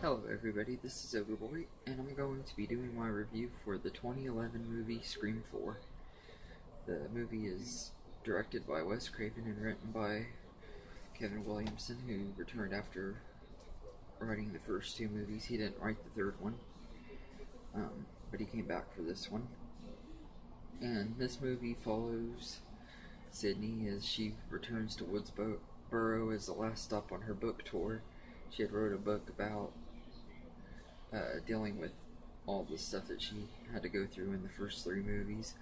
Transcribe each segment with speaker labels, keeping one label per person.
Speaker 1: Hello everybody, this is Overboy, and I'm going to be doing my review for the 2011 movie Scream 4. The movie is directed by Wes Craven and written by Kevin Williamson, who returned after writing the first two movies. He didn't write the third one, but he came back for this one. And this movie follows Sydney as she returns to Woodsboro as the last stop on her book tour. She had wrote a book about dealing with all the stuff that she had to go through in the first three movies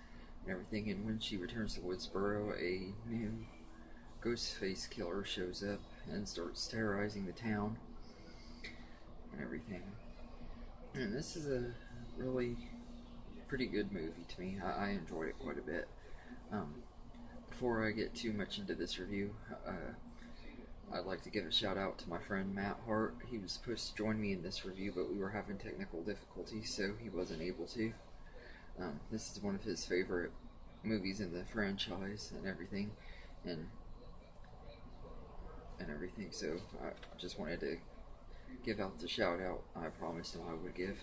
Speaker 1: and everything, and when she returns to Woodsboro, a new Ghostface killer shows up and starts terrorizing the town and everything. And this is a really pretty good movie to me. I enjoyed it quite a bit. Before I get too much into this review, I'd like to give a shout out to my friend Matt Hart. He was supposed to join me in this review, but we were having technical difficulties, so he wasn't able to. This is one of his favorite movies in the franchise and everything, so I just wanted to give out the shout out I promised him I would give.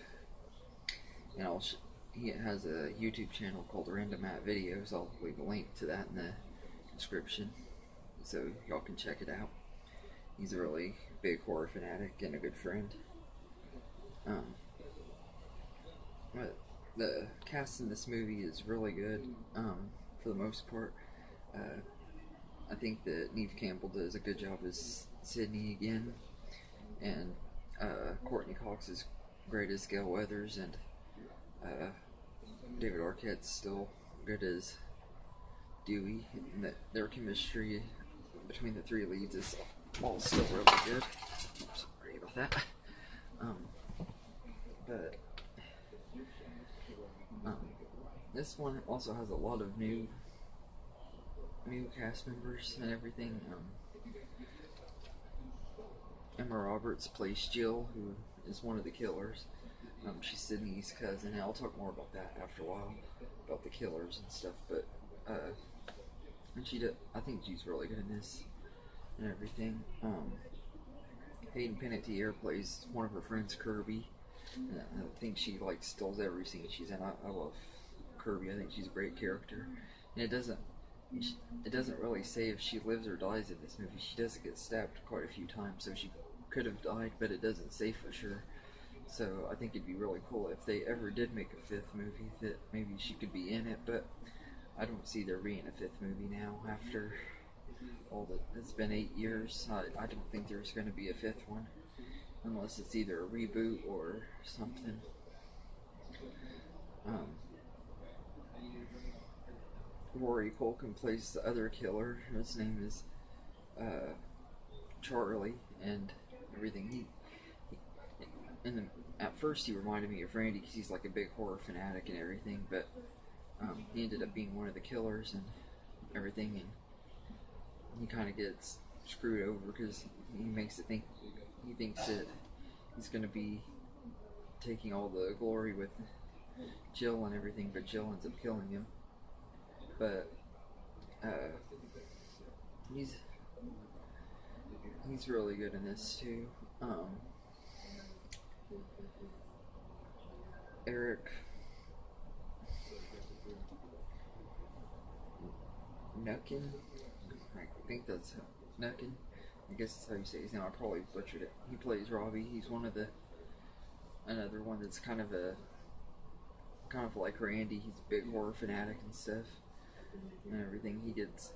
Speaker 1: And he has a YouTube channel called Random Matt Videos. I'll leave a link to that in the description so y'all can check it out. He's a really big horror fanatic and a good friend. But the cast in this movie is really good, for the most part. I think that Neve Campbell does a good job as Sydney again, and Courtney Cox is great as Gale Weathers, and David Arquette's still good as Dewey, and that their chemistry between the three leads is all still really good. Sorry about that. This one also has a lot of new cast members and everything. Emma Roberts plays Jill, who is one of the killers. She's Sydney's cousin, and I'll talk more about that after a while, about the killers and stuff. But I think she's really good in this and everything. Hayden Panettiere plays one of her friends, Kirby. And I think she steals every scene she's in. I love Kirby. I think she's a great character. And it doesn't really say if she lives or dies in this movie. She does get stabbed quite a few times, so she could have died, but it doesn't say for sure. So I think it'd be really cool if they ever did make a fifth movie that maybe she could be in it, but I don't see there being a fifth movie now after it's been 8 years. I don't think there's going to be a fifth one unless it's either a reboot or something. Rory Culkin plays the other killer. His name is Charlie, and everything. At first he reminded me of Randy because he's like a big horror fanatic and everything, but he ended up being one of the killers and everything, and he kind of gets screwed over because he thinks that he's going to be taking all the glory with Jill and everything, but Jill ends up killing him. But he's really good in this too. Eric Nucken, I think that's Nucken. I guess that's how you say his name. I probably butchered it. He plays Robbie. He's another one that's kind of like Randy. He's a big horror fanatic and stuff and everything. He gets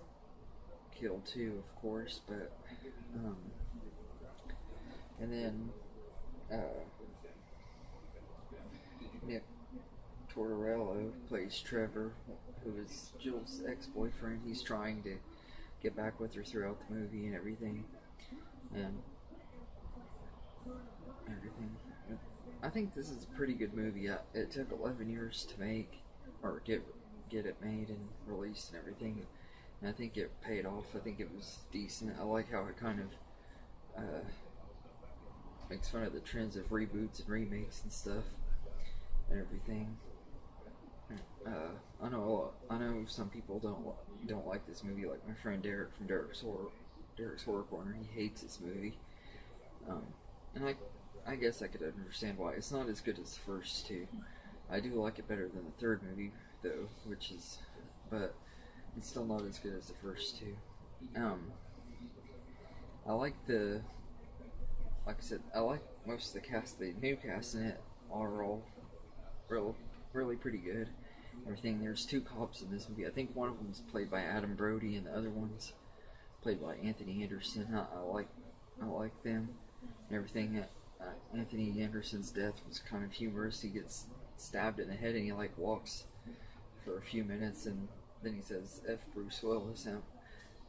Speaker 1: killed too, of course, but and then Nick Tortorello plays Trevor, who is Jill's ex-boyfriend. He's trying to get back with her throughout the movie and everything. I think this is a pretty good movie. It took 11 years to make, or get it made and released and everything, and I think it paid off. I think it was decent. I like how it kind of makes fun of the trends of reboots and remakes and stuff and everything. I know some people don't like this movie, like my friend Derek from Derek's Horror Corner. He hates this movie, and I guess I could understand why it's not as good as the first two. I do like it better than the third movie though, but it's still not as good as the first two. Um, I like like I said, I like most of the cast. The new cast in it are all real, really pretty good. Everything. There's two cops in this movie. I think one of them is played by Adam Brody, and the other one's played by Anthony Anderson. I like them and everything. Anthony Anderson's death was kind of humorous. He gets stabbed in the head, and he like walks for a few minutes, and then he says "F Bruce Willis,"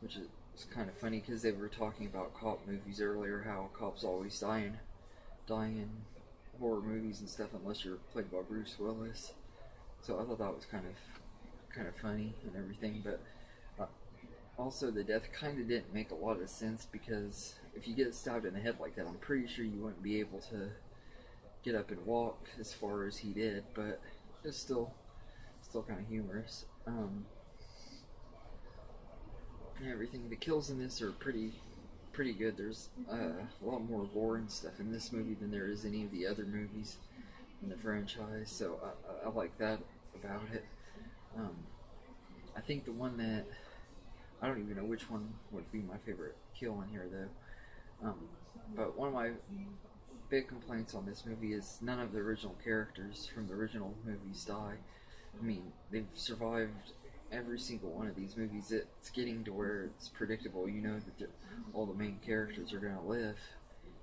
Speaker 1: which is kind of funny because they were talking about cop movies earlier, how cops always die in horror movies and stuff unless you're played by Bruce Willis. So I thought that was kind of funny and everything, but also the death kind of didn't make a lot of sense because if you get stabbed in the head like that, I'm pretty sure you wouldn't be able to get up and walk as far as he did, but it's still kind of humorous. And everything. The kills in this are pretty good. There's a lot more gore and stuff in this movie than there is any of the other movies in the franchise, so I like that about it. I think the one that I don't even know which one would be my favorite kill in here though. But one of my big complaints on this movie is none of the original characters from the original movies die. I mean, they've survived every single one of these movies. It's getting to where it's predictable. You know that all the main characters are going to live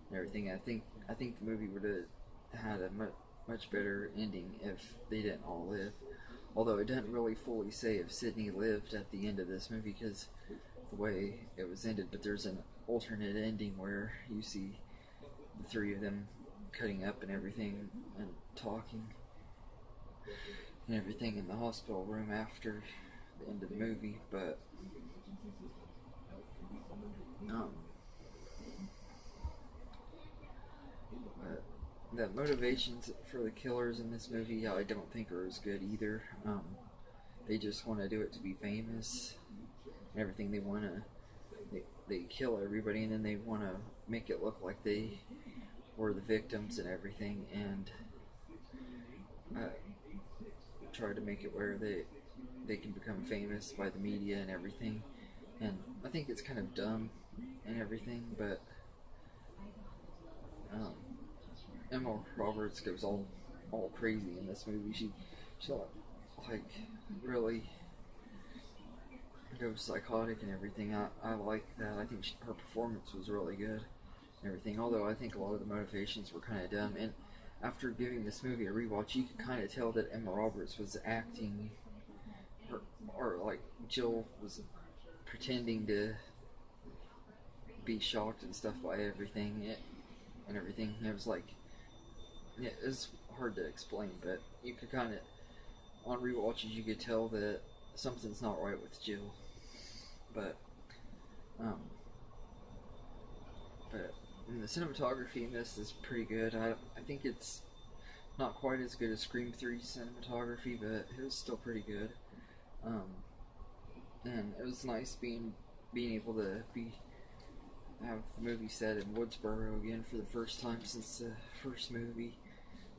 Speaker 1: and everything. I think the movie would have had a much better ending if they didn't all live. Although it doesn't really fully say if Sydney lived at the end of this movie because the way it was ended. But there's an alternate ending where you see the three of them cutting up and everything and talking and everything in the hospital room after the end of the movie. But the motivations for the killers in this movie I don't think are as good either. They just want to do it to be famous and everything. They kill everybody and then they want to make it look like they were the victims and everything, and try to make it where they can become famous by the media and everything. And I think it's kind of dumb and everything, but Emma Roberts goes all crazy in this movie. She like really goes psychotic and everything. I like that. I think her performance was really good and everything. Although I think a lot of the motivations were kind of dumb. And after giving this movie a rewatch, you could kind of tell that Emma Roberts was acting, or like Jill was pretending to be shocked and stuff by everything. And everything. It was like, it was hard to explain, but you could kind of, on rewatches, you could tell that something's not right with Jill. But the cinematography in this is pretty good. I think it's not quite as good as Scream 3 cinematography, but it was still pretty good. And it was nice being able to have the movie set in Woodsboro again for the first time since the first movie.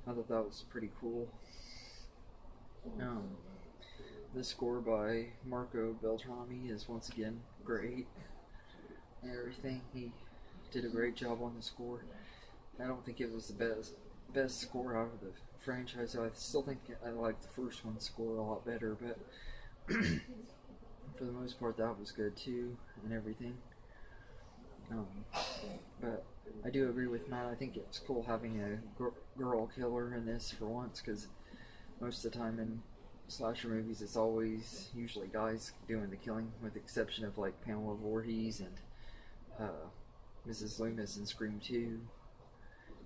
Speaker 1: I thought that was pretty cool. The score by Marco Beltrami is once again great and everything. He did a great job on the score. I don't think it was the best score out of the franchise. I still think I like the first one's score a lot better, but for the most part that was good too and everything. But I do agree with Matt. I think it's cool having a girl killer in this for once, because most of the time in slasher movies it's always usually guys doing the killing, with the exception of like Pamela Voorhees and Mrs. Loomis in Scream 2 and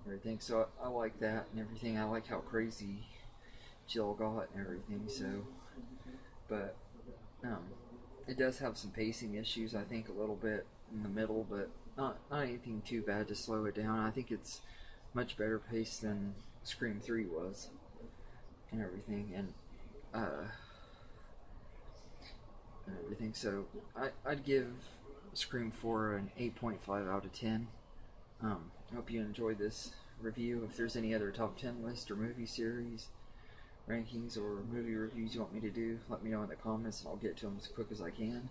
Speaker 1: everything. So I like that and everything. I like how crazy Jill got and everything. So, but it does have some pacing issues, I think, a little bit in the middle, but not anything too bad to slow it down. I think it's much better paced than Scream 3 was and everything, and everything. So I'd give Scream 4 an 8.5 out of 10. I hope you enjoyed this review. If there's any other top 10 list or movie series rankings or movie reviews you want me to do, let me know in the comments and I'll get to them as quick as I can.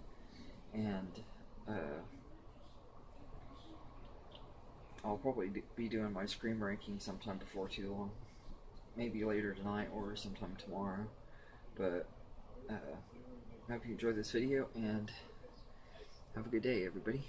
Speaker 1: And I'll probably be doing my Scream ranking sometime before too long. Maybe later tonight or sometime tomorrow. But I hope you enjoyed this video and have a good day, everybody.